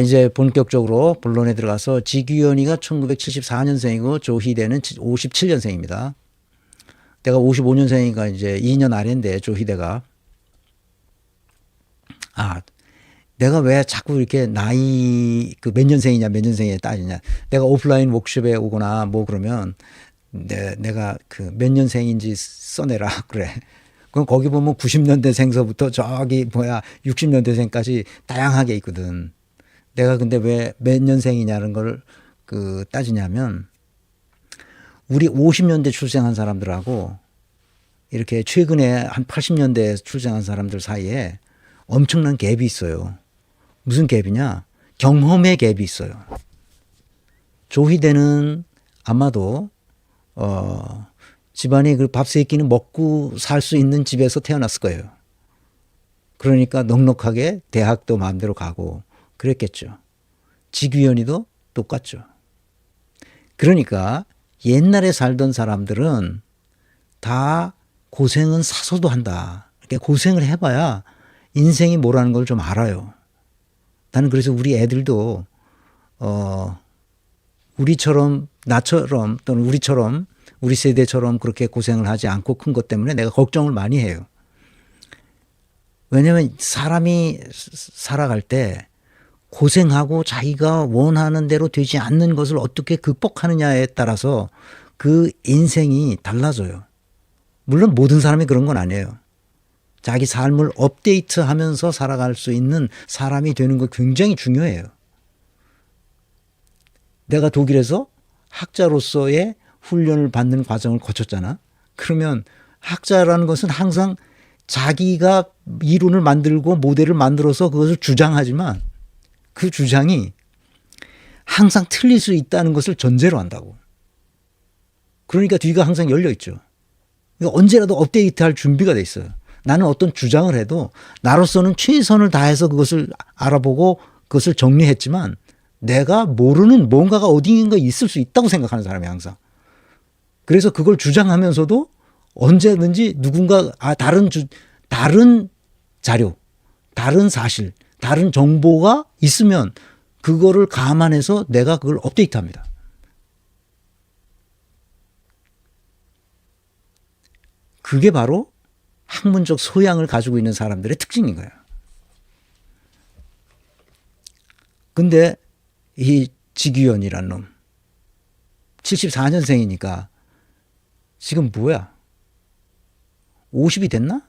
이제 본격적으로 본론에 들어가서 지규현이가 1974년생이고 조희대는 57년생입니다. 내가 55년생이니까 이제 2년 아래인데 조희대가. 내가 왜 자꾸 이렇게 나이 그 몇 년생이냐 몇 년생에 따지냐. 내가 오프라인 워크숍에 오거나 뭐 그러면 내가 그 몇 년생인지 써내라 그래. 그럼 거기 보면 90년대생서부터 저기 60년대생까지 다양하게 있거든. 내가 근데 왜 몇 년생이냐는 걸 그 따지냐면 우리 50년대 출생한 사람들하고 이렇게 최근에 한 80년대 출생한 사람들 사이에 엄청난 갭이 있어요. 무슨 갭이냐? 경험의 갭이 있어요. 조희대는 아마도 집안이 그 밥 세 끼는 먹고 살 수 있는 집에서 태어났을 거예요. 그러니까 넉넉하게 대학도 마음대로 가고 그랬겠죠. 지규현이도 똑같죠. 그러니까 옛날에 살던 사람들은 다 고생은 사서도 한다. 그러니까 고생을 해봐야 인생이 뭐라는 걸 좀 알아요. 나는 그래서 우리 애들도 우리처럼 나처럼 또는 우리처럼 우리 세대처럼 그렇게 고생을 하지 않고 큰 것 때문에 내가 걱정을 많이 해요. 왜냐하면 사람이 살아갈 때 고생하고 자기가 원하는 대로 되지 않는 것을 어떻게 극복하느냐에 따라서 그 인생이 달라져요. 물론 모든 사람이 그런 건 아니에요. 자기 삶을 업데이트하면서 살아갈 수 있는 사람이 되는 거 굉장히 중요해요. 내가 독일에서 학자로서의 훈련을 받는 과정을 거쳤잖아. 그러면 학자라는 것은 항상 자기가 이론을 만들고 모델을 만들어서 그것을 주장하지만 그 주장이 항상 틀릴 수 있다는 것을 전제로 한다고. 그러니까 뒤가 항상 열려 있죠. 그러니까 언제라도 업데이트할 준비가 돼 있어요. 나는 어떤 주장을 해도 나로서는 최선을 다해서 그것을 알아보고 그것을 정리했지만 내가 모르는 뭔가가 어디인가 있을 수 있다고 생각하는 사람이 항상. 그래서 그걸 주장하면서도 언제든지 누군가 다른 자료, 다른 사실, 다른 정보가 있으면 그거를 감안해서 내가 그걸 업데이트합니다. 그게 바로 학문적 소양을 가지고 있는 사람들의 특징인 거예요. 근데 이 지규현이라는 놈 74년생이니까 지금 뭐야? 50이 됐나?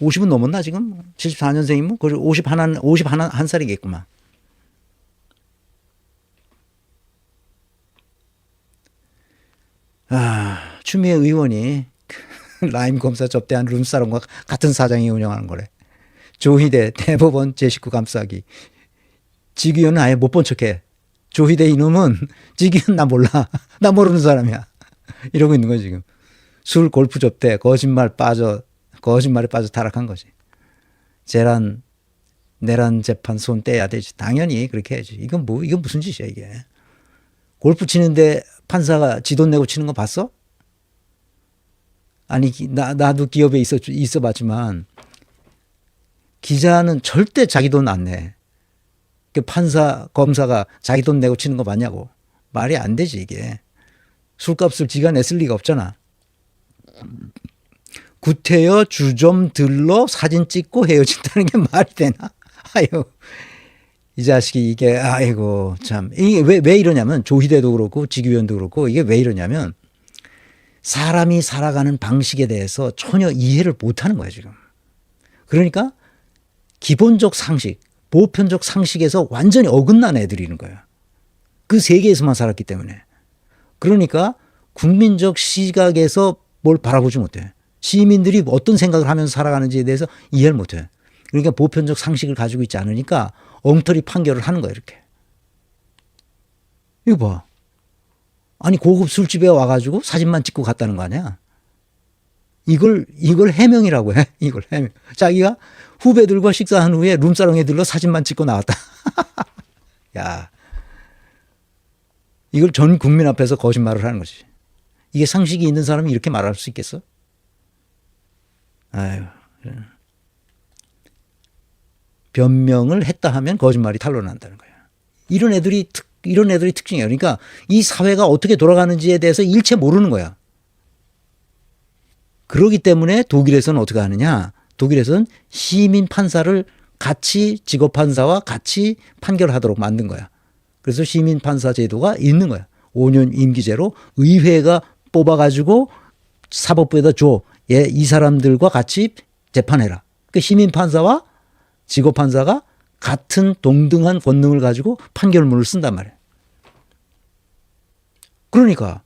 50은 넘었나 지금? 74년생이면 51살이겠구만. 추미애 의원이 라임 검사 접대한 룸사롱과 같은 사장이 운영하는 거래. 조희대 대법원 제19 감싸기. 지규현은 아예 못 본 척해. 조희대 이놈은 지규현 나 몰라. 나 모르는 사람이야. 이러고 있는 거야 지금. 술 골프 접대 거짓말에 빠져 타락한 거지. 내란 재판 손 떼야 되지. 당연히 그렇게 해야지. 이건 무슨 짓이야 이게. 골프 치는데 판사가 지 돈 내고 치는 거 봤어? 아니 나도 기업에 있어 봤지만 기자는 절대 자기 돈 안 내. 그 판사 검사가 자기 돈 내고 치는 거 맞냐고. 말이 안 되지 이게. 술값을 지가 냈을 리가 없잖아. 구태여 주 좀 들러 사진 찍고 헤어진다는 게 말이 되나? 아유, 이 자식이 이게 아이고 참 이게 왜 이러냐면 조희대도 그렇고 지규현도 그렇고 이게 왜 이러냐면 사람이 살아가는 방식에 대해서 전혀 이해를 못하는 거야 지금. 그러니까 기본적 상식, 보편적 상식에서 완전히 어긋난 애들이는 거야. 그 세계에서만 살았기 때문에. 그러니까 국민적 시각에서 뭘 바라보지 못해. 시민들이 어떤 생각을 하면서 살아가는지에 대해서 이해를 못해. 그러니까 보편적 상식을 가지고 있지 않으니까 엉터리 판결을 하는 거야 이렇게. 이거 봐. 아니 고급 술집에 와가지고 사진만 찍고 갔다는 거 아니야. 이걸 해명이라고 해. 이걸 해명. 자기가 후배들과 식사한 후에 룸사롱에 들러 사진만 찍고 나왔다. 야, 이걸 전 국민 앞에서 거짓말을 하는 거지. 이게 상식이 있는 사람이 이렇게 말할 수 있겠어? 아유. 변명을 했다 하면 거짓말이 탄로난다는 거예요. 이런 애들이 특징이에요. 그러니까 이 사회가 어떻게 돌아가는지에 대해서 일체 모르는 거야. 그렇기 때문에 독일에서는 어떻게 하느냐. 독일에서는 시민 판사를 같이 직업 판사와 같이 판결하도록 만든 거야. 그래서 시민 판사 제도가 있는 거야. 5년 임기제로 의회가 뽑아가지고 사법부에다 줘. 예, 이 사람들과 같이 재판해라. 그 시민 판사와 직업 판사가 같은 동등한 권능을 가지고 판결문을 쓴단 말이에요. 그러니까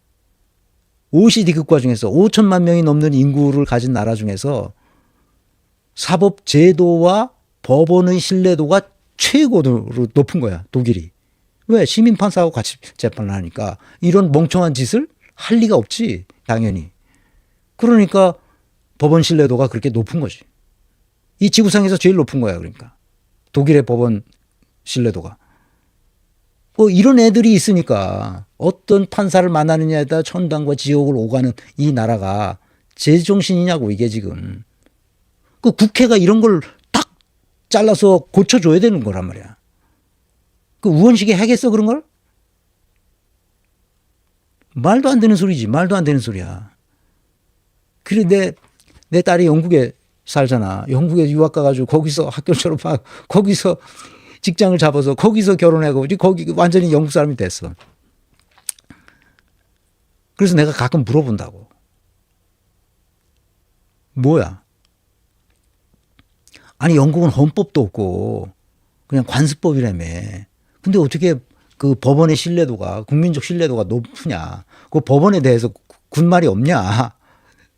OECD 국가 중에서 5천만 명이 넘는 인구를 가진 나라 중에서 사법 제도와 법원의 신뢰도가 최고로 높은 거야, 독일이. 왜? 시민 판사하고 같이 재판을 하니까. 이런 멍청한 짓을 할 리가 없지, 당연히. 그러니까 법원 신뢰도가 그렇게 높은 거지. 이 지구상에서 제일 높은 거야, 그러니까. 독일의 법원 신뢰도가. 뭐 이런 애들이 있으니까 어떤 판사를 만나느냐에 따라 천당과 지옥을 오가는 이 나라가 제정신이냐고, 이게 지금. 그 국회가 이런 걸 딱 잘라서 고쳐줘야 되는 거란 말이야. 그 우원식이 하겠어, 그런 걸? 말도 안 되는 소리지. 말도 안 되는 소리야. 그래, 내 딸이 영국에 살잖아. 영국에 유학 가가지고 거기서 학교 졸업하고 거기서 직장을 잡아서 거기서 결혼하고 거기 완전히 영국 사람이 됐어. 그래서 내가 가끔 물어본다고. 뭐야? 아니, 영국은 헌법도 없고 그냥 관습법이라며. 근데 어떻게 그 법원의 신뢰도가, 국민적 신뢰도가 높으냐? 그 법원에 대해서 군말이 없냐?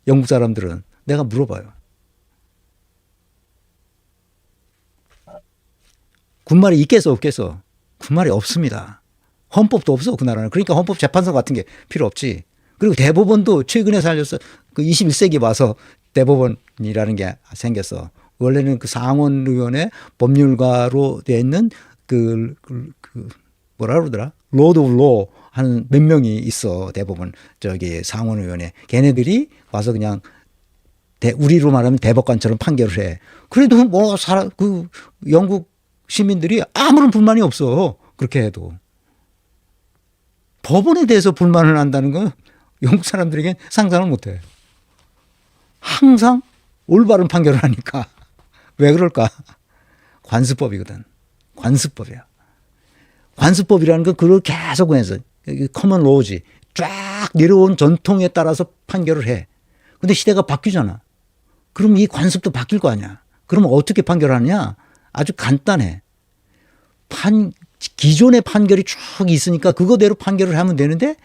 영국 사람들은. 내가 물어봐요. 군말이 있겠어, 없겠어? 군말이 없습니다. 헌법도 없어, 그 나라는. 그러니까 헌법 재판소 같은 게 필요 없지. 그리고 대법원도 최근에 살렸어. 그 21세기 와서 대법원이라는 게 생겼어. 원래는 그 상원의원의 법률가로 되어 있는 뭐라 그러더라? 로드 오브 로 하는 몇 명이 있어, 대법원 상원의원에. 걔네들이 와서 그냥 우리로 말하면 대법관처럼 판결을 해. 그래도 뭐 영국 시민들이 아무런 불만이 없어. 그렇게 해도. 법원에 대해서 불만을 한다는 건 영국 사람들에겐 상상을 못해. 항상 올바른 판결을 하니까. 왜 그럴까? 관습법이거든. 관습법이야. 관습법이라는 건 그걸 계속 해서 커먼 로우지. 쫙 내려온 전통에 따라서 판결을 해. 근데 시대가 바뀌잖아. 그럼 이 관습도 바뀔 거 아니야. 그럼 어떻게 판결하느냐? 아주 간단해. 기존의 판결이 쭉 있으니까 그거대로 판결을 하면 되는데,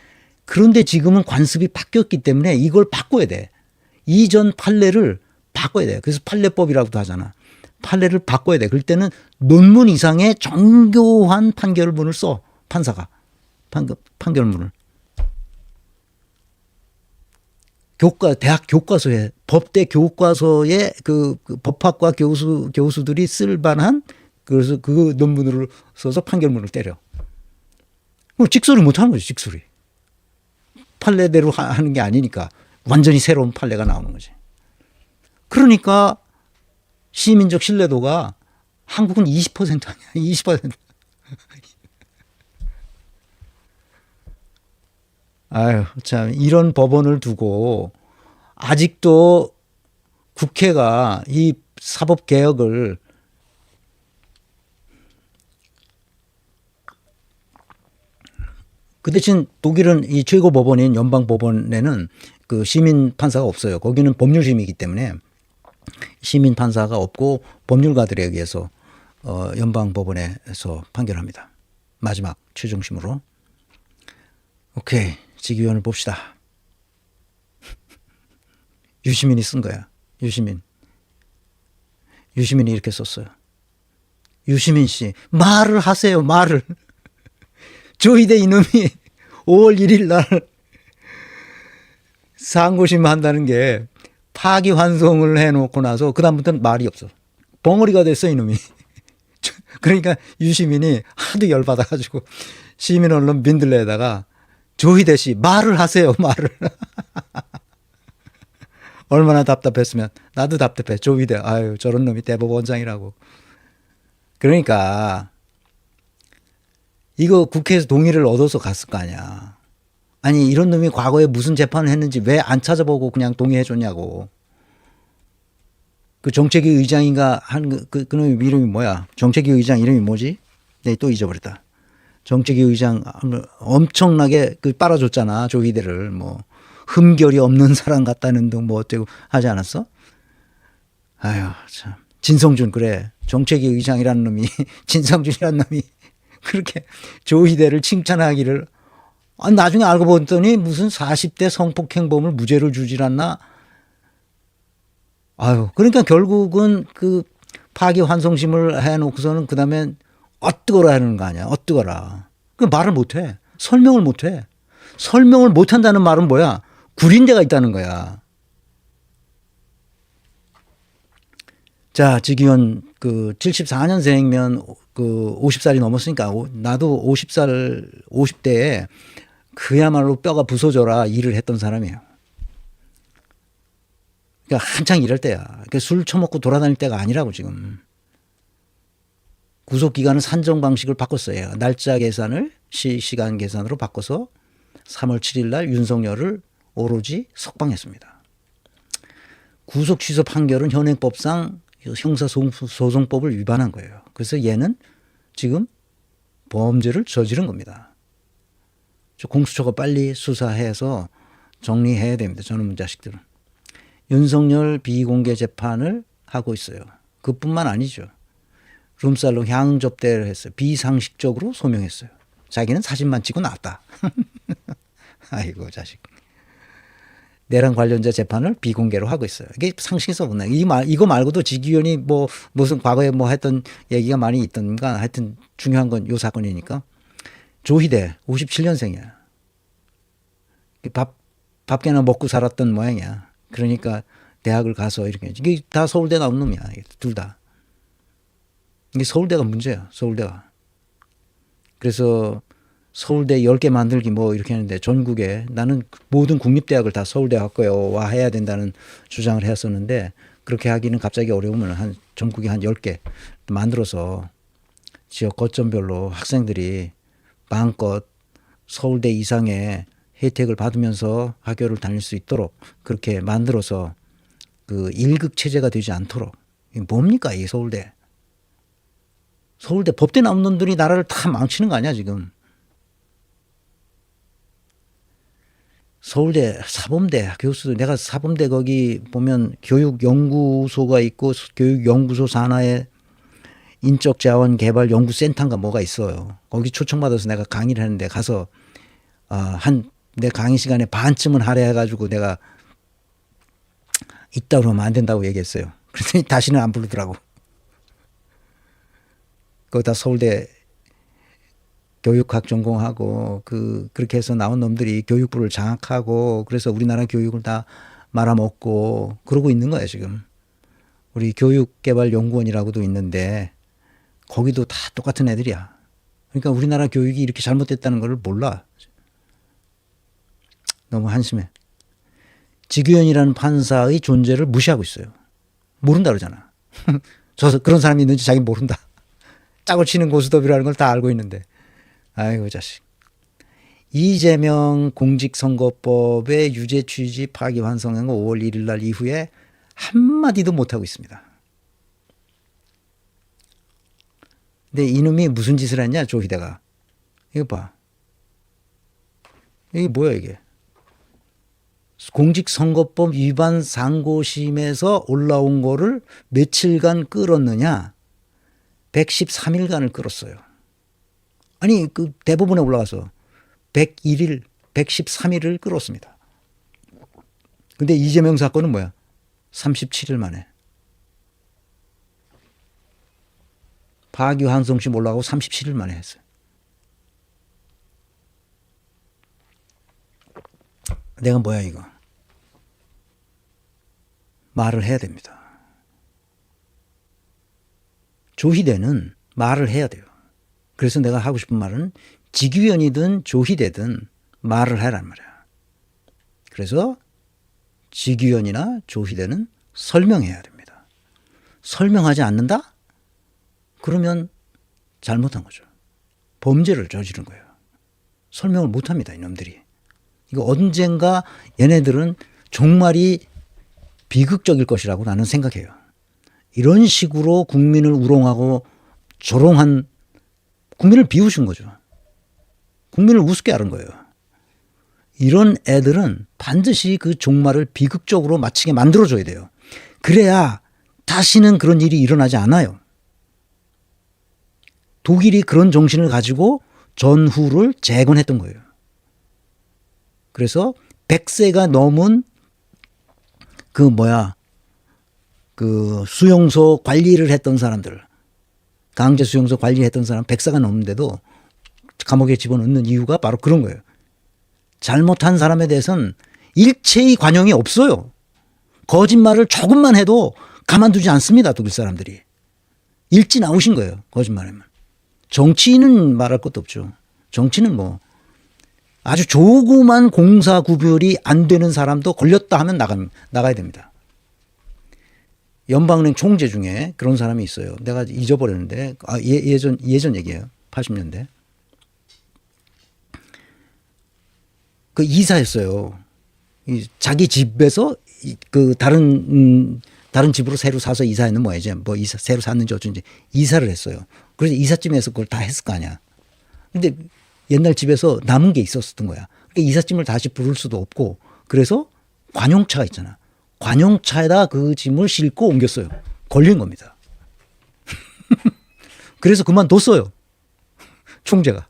그런데 지금은 관습이 바뀌었기 때문에 이걸 바꿔야 돼. 이전 판례를 바꿔야 돼. 그래서 판례법이라고도 하잖아. 판례를 바꿔야 돼. 그럴 때는 논문 이상의 정교한 판결문을 써. 판사가. 판결문을. 대학 교과서에, 법대 교과서에 그 법학과 교수들이 쓸 만한, 그래서 그 논문을 써서 판결문을 때려. 직소리 못 하는 거지, 직소리. 판례대로 하는 게 아니니까 완전히 새로운 판례가 나오는 거지. 그러니까 시민적 신뢰도가 한국은 20% 아니야. 20%. 아유, 참, 이런 법원을 두고 아직도 국회가 이 사법개혁을 그 대신 독일은 이 최고 법원인 연방법원에는 그 시민 판사가 없어요. 거기는 법률심이기 때문에 시민 판사가 없고 법률가들에 의해서 연방법원에서 판결합니다. 마지막 최종심으로. 오케이. 직위원을 봅시다. 유시민이 쓴 거야. 유시민이 이렇게 썼어요. 유시민 씨, 말을 하세요. 말을. 조희대 이놈이 5월 1일 날 상고심 한다는 게 파기환송을 해놓고 나서 그다음부터는 말이 없어. 벙어리가 됐어, 이놈이. 그러니까 유시민이 하도 열받아가지고 시민언론 민들레에다가 조희대 씨, 말을 하세요. 말을. 얼마나 답답했으면. 나도 답답해. 조희대, 아유, 저런 놈이 대법원장이라고. 그러니까 이거 국회에서 동의를 얻어서 갔을 거 아니야. 아니 이런 놈이 과거에 무슨 재판을 했는지 왜 안 찾아보고 그냥 동의해 줬냐고. 그 정책위 의장인가 한 그놈 이름이 뭐야? 정책위 의장 이름이 뭐지? 네, 또 잊어버렸다. 정책위 의장 엄청나게 그 빨아줬잖아. 조희대를 뭐 흠결이 없는 사람 같다는 등 뭐 어쩌고 하지 않았어? 아유 참. 진성준 그래. 정책위 의장이라는 놈이 진성준이라는 놈이 그렇게 조희대를 칭찬하기를 나중에 알고 봤더니 무슨 40대 성폭행범을 무죄를 주질 않나? 아유, 그러니까 결국은 그 파기환송심을 해놓고서는 그 다음에 어뜨거라 하는 거 아니야. 어뜨거라. 그 말을 못해. 설명을 못해. 설명을 못한다는 말은 뭐야? 구린데가 있다는 거야. 자, 지기현 그 74년생이면 그 50살이 넘었으니까 나도 50대에 그야말로 뼈가 부서져라 일을 했던 사람이에요. 그러니까 한창 일할 때야. 그러니까 술 처먹고 돌아다닐 때가 아니라고 지금. 구속기간은 산정 방식을 바꿨어요. 날짜 계산을 시간 계산으로 바꿔서 3월 7일 날 윤석열을 오로지 석방했습니다. 구속 취소 판결은 현행법상 형사소송법을 위반한 거예요. 그래서 얘는 지금 범죄를 저지른 겁니다. 공수처가 빨리 수사해서 정리해야 됩니다. 저놈 자식들은. 윤석열 비공개 재판을 하고 있어요. 그뿐만 아니죠. 룸살롱 향접대를 했어요. 비상식적으로 소명했어요. 자기는 사진만 찍고 나왔다. 아이고 자식. 내란 관련자 재판을 비공개로 하고 있어요. 이게 상식에서 보나. 이거 말고도 지기현이 뭐 무슨 과거에 뭐 했던 얘기가 많이 있던가 하여튼 중요한 건 요 사건이니까. 조희대 57년생이야. 밥개나 먹고 살았던 모양이야. 그러니까 대학을 가서 이렇게. 이게 다 서울대 나온 놈이야. 둘 다. 이게 서울대가 문제야. 서울대가. 그래서 서울대 10개 만들기 뭐 이렇게 하는데 전국에 나는 모든 국립대학을 다 서울대 학교화 해야 된다는 주장을 했었는데 그렇게 하기는 갑자기 어려우면 한 전국에 한 10개 만들어서 지역 거점별로 학생들이 마음껏 서울대 이상의 혜택을 받으면서 학교를 다닐 수 있도록 그렇게 만들어서 그 일극 체제가 되지 않도록. 이게 뭡니까 이 서울대. 서울대 법대 나온 놈들이 나라를 다 망치는 거 아니야 지금. 서울대 사범대 교수들 내가 사범대 거기 보면 교육연구소가 있고 교육연구소 산하에 인적자원개발연구센터인가 뭐가 있어요. 거기 초청받아서 내가 강의를 하는데 가서 내 강의 시간에 반쯤은 하려 해가지고 내가 있다 그러면 안 된다고 얘기했어요. 그랬더니 다시는 안 부르더라고. 거기다 서울대 교육학 전공하고 그렇게 해서 나온 놈들이 교육부를 장악하고 그래서 우리나라 교육을 다 말아먹고 그러고 있는 거야 지금. 우리 교육개발연구원이라고도 있는데 거기도 다 똑같은 애들이야. 그러니까 우리나라 교육이 이렇게 잘못됐다는 걸 몰라. 너무 한심해. 지규현이라는 판사의 존재를 무시하고 있어요. 모른다 그러잖아. 그런 사람이 있는지 자기 모른다. 짝을 치는 고스톱이라는 걸 다 알고 있는데. 아이고 자식. 이재명 공직선거법의 유죄 취지 파기환송한 거 5월 1일 날 이후에 한마디도 못하고 있습니다. 근데 이놈이 무슨 짓을 했냐 조희대가. 이거 봐. 이게 뭐야 이게. 공직선거법 위반 상고심에서 올라온 거를 며칠간 끌었느냐. 113일간을 끌었어요. 아니 그 대법원에 올라가서 101일, 113일을 끌었습니다. 근데 이재명 사건은 뭐야? 37일 만에. 파기환송심 올라가고 37일 만에 했어요. 내가 뭐야 이거. 말을 해야 됩니다. 조희대는 말을 해야 돼요. 그래서 내가 하고 싶은 말은 지규현이든 조희대든 말을 하란 말이야. 그래서 지규현이나 조희대는 설명해야 됩니다. 설명하지 않는다? 그러면 잘못한 거죠. 범죄를 저지른 거예요. 설명을 못합니다, 이놈들이. 이거 언젠가 얘네들은 종말이 비극적일 것이라고 나는 생각해요. 이런 식으로 국민을 우롱하고 조롱한 국민을 비우신 거죠. 국민을 우습게 하는 거예요. 이런 애들은 반드시 그 종말을 비극적으로 마치게 만들어줘야 돼요. 그래야 다시는 그런 일이 일어나지 않아요. 독일이 그런 정신을 가지고 전후를 재건했던 거예요. 그래서 100세가 넘은 그 수용소 관리를 했던 사람들, 강제 수용소 관리했던 사람 100세가 넘는데도 감옥에 집어넣는 이유가 바로 그런 거예요. 잘못한 사람에 대해서는 일체의 관용이 없어요. 거짓말을 조금만 해도 가만두지 않습니다, 독일 사람들이. 일찍 나오신 거예요, 거짓말하면. 정치인은 말할 것도 없죠. 정치는 뭐 아주 조그만 공사 구별이 안 되는 사람도 걸렸다 하면 나가야 됩니다. 연방은행 총재 중에 그런 사람이 있어요. 내가 잊어버렸는데 예전 얘기예요. 80년대. 그 이사였어요. 자기 집에서 그 다른 집으로 새로 사서 이사했는 뭐야지. 새로 샀는지 어쩐지 이사를 했어요. 그래서 이삿짐에서 그걸 다 했을 거 아니야. 근데 옛날 집에서 남은 게 있었던 거야. 그러니까 이삿짐을 다시 부를 수도 없고, 그래서 관용차가 있잖아. 관용차에다 그 짐을 싣고 옮겼어요. 걸린 겁니다. 그래서 그만뒀어요, 총재가.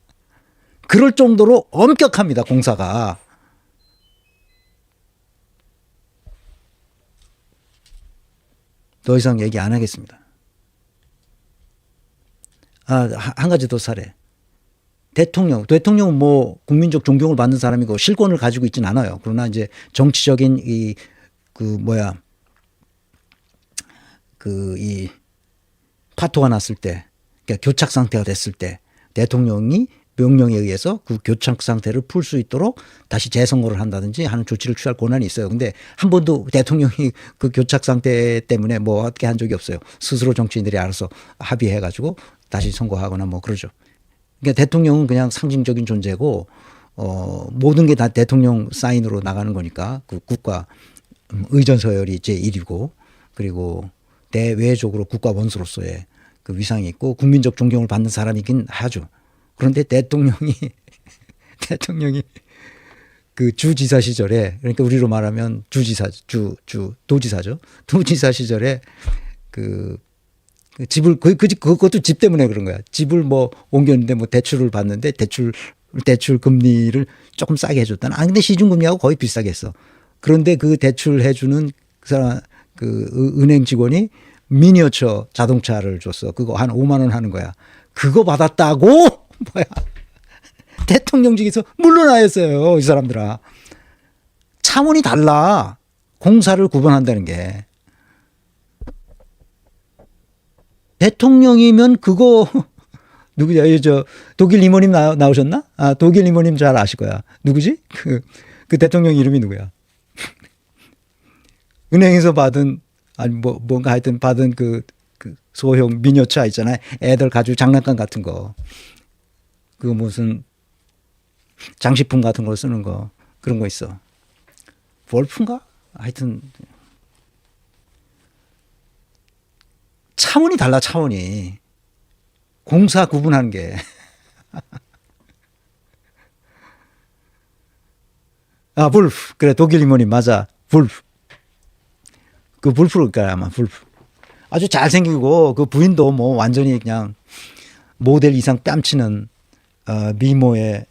그럴 정도로 엄격합니다, 공사가. 더 이상 얘기 안 하겠습니다. 한 가지 더 사례. 대통령은 뭐 국민적 존경을 받는 사람이고 실권을 가지고 있진 않아요. 그러나 이제 정치적인 이 파토가 났을 때, 그러니까 교착 상태가 됐을 때 대통령이 명령에 의해서 그 교착 상태를 풀 수 있도록 다시 재선거를 한다든지 하는 조치를 취할 권한이 있어요. 근데 한 번도 대통령이 그 교착 상태 때문에 뭐 어떻게 한 적이 없어요. 스스로 정치인들이 알아서 합의해 가지고 다시 선거하거나 뭐 그러죠. 그러니까 대통령은 그냥 상징적인 존재고 모든 게 다 대통령 사인으로 나가는 거니까 그 국가 의전 서열이 제1이고, 그리고 대외적으로 국가 원수로서의 그 위상이 있고 국민적 존경을 받는 사람이긴 하죠. 그런데 대통령이 그 주지사 시절에, 그러니까 우리로 말하면 도지사죠. 도지사 시절에 그 집을 그것도 집 때문에 그런 거야. 집을 뭐 옮겼는데 뭐 대출을 받는데 대출 금리를 조금 싸게 해줬다는. 근데 시중금리하고 거의 비슷하게 했어. 그런데 그 대출 해주는 그 은행 직원이 미니어처 자동차를 줬어. 그거 한 5만 원 하는 거야. 그거 받았다고 뭐야? 대통령직에서 물러나야 했어요, 이 사람들아. 차원이 달라. 공사를 구분한다는 게. 대통령이면 그거 누구야? 독일 이모님 나오셨나? 독일 이모님 잘 아실 거야. 누구지? 그 대통령 이름이 누구야? 은행에서 받은 뭔가 하여튼 받은 그 소형 미니어처 있잖아요. 애들 가지고 장난감 같은 거. 그 무슨 장식품 같은 거 쓰는 거, 그런 거 있어. 볼프인가? 하여튼 차원이 달라, 차원이. 공사 구분하는 게. 불프. 그래, 독일 이모님 맞아. 불프. 그 불프일까 아마. 불프. 아주 잘생기고 그 부인도 뭐 완전히 그냥 모델 이상 뺨치는 미모의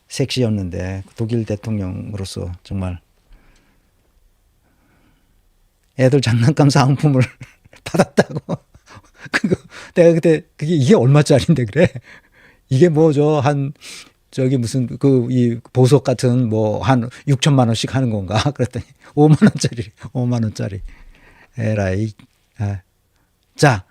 섹시였는데, 독일 대통령으로서 정말 애들 장난감 사은품을 받았다고. 그거 내가 그때 이게 얼마짜리인데 그래? 이게 뭐 저기 무슨 이 보석 같은 뭐 한 6천만 원씩 하는 건가? 그랬더니 5만 원짜리. 에라이. 자,